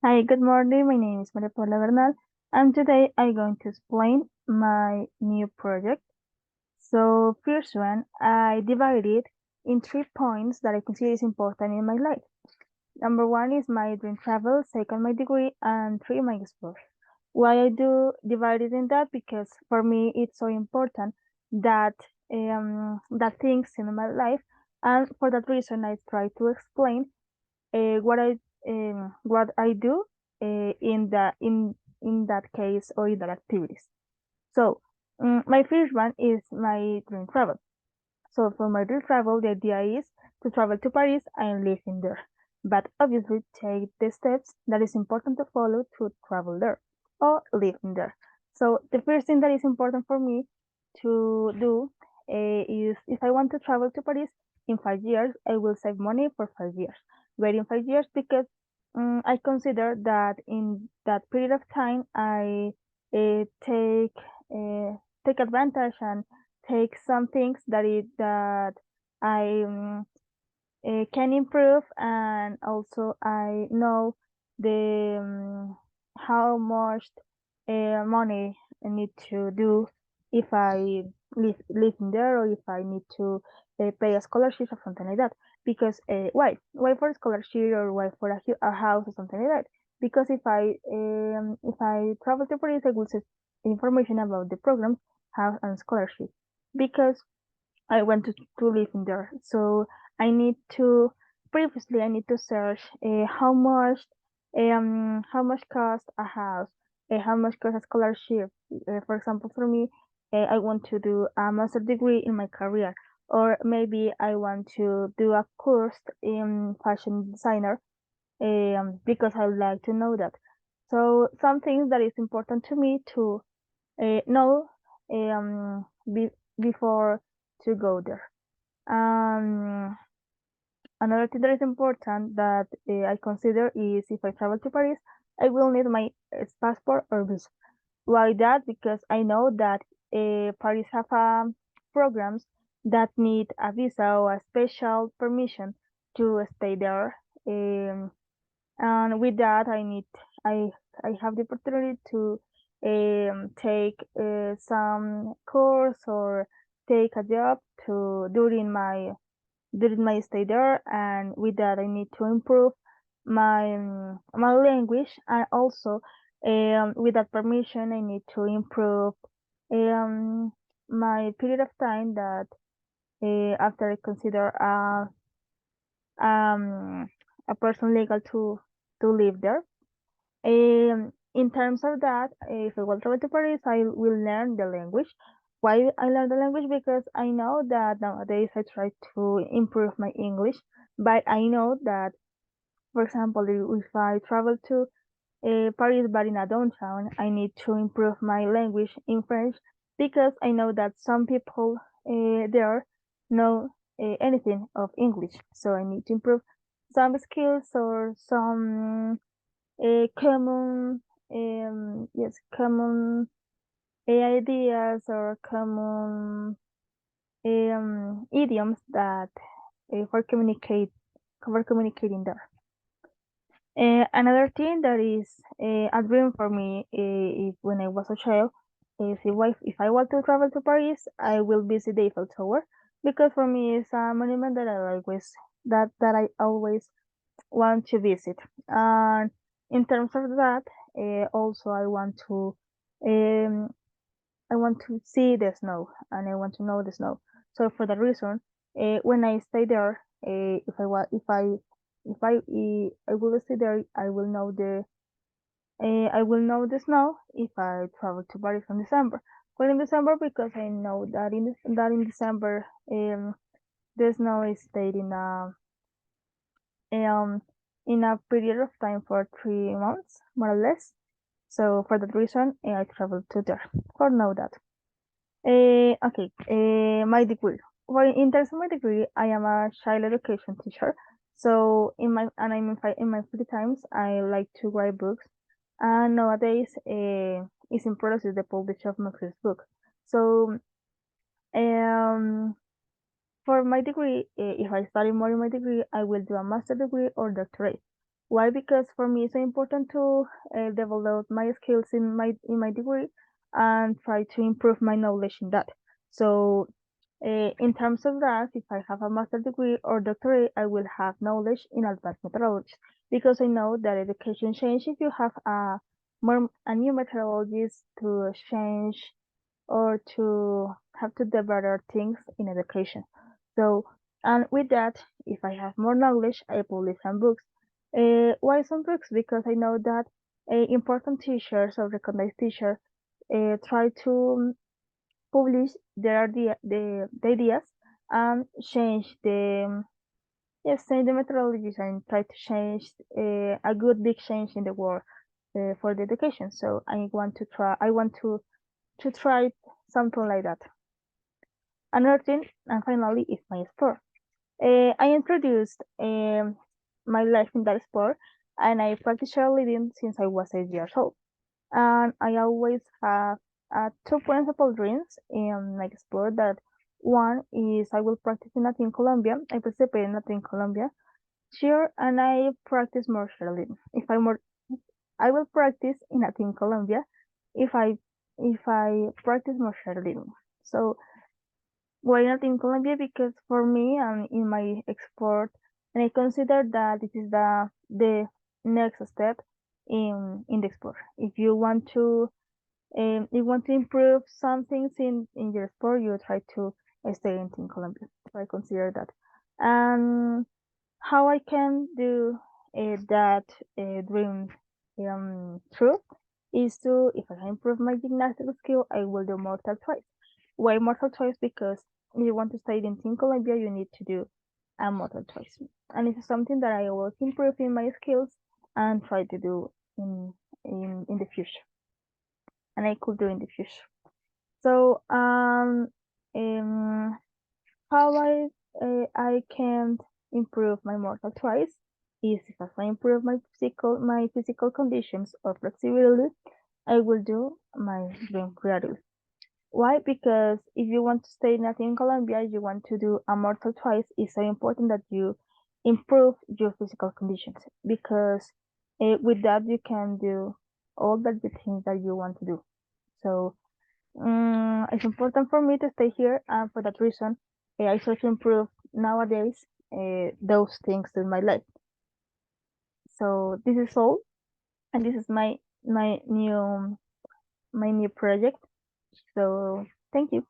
Hi, good morning. My name is Maria Paula Bernal, and today I'm going to explain my new project. So, first one, I divided in 3 points that I consider is important in my life. Number one is my dream travel, second my degree, and three my explore. Why I do divide it in that? Because for me it's so important that that things in my life, and for that reason I try to explain uh, what I what I do in that case or in that activities. So my first one is my dream travel. So for my dream travel, the idea is to travel to Paris and live in there, but obviously take the steps that is important to follow to travel there or live in there. So the first thing that is important for me to do is if I want to travel to Paris in 5 years, I will save money for 5 years. Wait in 5 years because I consider that in that period of time I take take advantage and take some things that I can improve, and also I know the how much money I need to do if I live in there or if I need to pay a scholarship or something like that. Because why for a scholarship or why for a house or something like that? Because if I travel to Paris, I will see information about the program, house and scholarship. Because I want to live in there. So I need to previously I need to search how much cost a house, how much cost a scholarship. For example, for me, I want to do a master degree in my career, or maybe I want to do a course in fashion designer, because I would like to know that. So some things that is important to me to know before to go there. Um, Another thing that is important that I consider is if I travel to Paris, I will need my passport or visa. Why that? Because I know that Paris have programs that need a visa or a special permission to stay there. And with that, I I have the opportunity to take some course or take a job to during my stay there, and with that I need to improve my language, and also with that permission I need to improve um my period of time that after I consider um a person legal to live there. In terms of that, if I will travel to Paris, I will learn the language. Why I learn the language? Because I know that nowadays I try to improve my English, but I know that, for example, if I travel to Paris, but in a downtown, I need to improve my language in French because I know that some people there know anything of English. So I need to improve some skills or some common common ideas or common idioms that for communicating there. Another thing that is a dream for me is when I was a child is if I want to travel to Paris, I will visit the Eiffel Tower because for me it's a monument that I always want to visit. And in terms of that, also um, I want to see the snow and I want to know the snow. So for that reason, when I stay there, I will stay there, I will know the snow if I travel to Paris in December. Well, in December because I know that in December the snow is stayed um in a period of time for 3 months more or less. So for that reason, I travel to there for know that. Okay, my degree. Well, in terms of my degree, I am a child education teacher. So in my free times, I like to write books. And nowadays, is in process the publish of my first book. So, for my degree, if I study more in my degree, I will do a master degree or doctorate. Why? Because for me, it's important to develop my skills in my degree and try to improve my knowledge in that. So, in terms of that, if I have a master degree or doctorate, I will have knowledge in advanced methodologies because I know that education change if you have a new methodologies to change or to have to do better things in education. So, and with that, if I have more knowledge, I publish some books. Why some books? Because I know that important teachers or recognized teachers try to publish the ideas and change the yes, change the methodologies and try to change a good big change in the world for the education. So I want to try something like that. Another thing, and finally, is my sport. I introduced my life in that sport, and I practice cheerleading since I was 8 years old. And I always have two principal dreams in my sport. That one is I will practice in a team Colombia. I participate in a team Colombia cheer, and I practice more cheerleading. If I more, I will practice in a team Colombia if I practice more cheerleading. So why not in Colombia? Because for me, I'm in my export, and I consider that this is the next step in the export. If you want to improve some things in your sport, you try to stay in Team Colombia. So I consider that. And how I can do that dream true is to, if I improve my gymnastic skill, I will do mortal twice. Why mortal twice? Because if you want to stay in Team Colombia, you need to do a mortal twice. And it's something that I will improve in my skills and try to do in the future. And I could do in the future. So how I can improve my mortal twice is if I improve my physical conditions or flexibility, I will do my dream gradually. Why? Because if you want to stay in Latin Colombia, you want to do a mortal twice, it's so important that you improve your physical conditions because with that you can do all the things that you want to do. So it's important for me to stay here, and for that reason, I try to improve nowadays those things in my life. So this is all, and this is my new project. So thank you.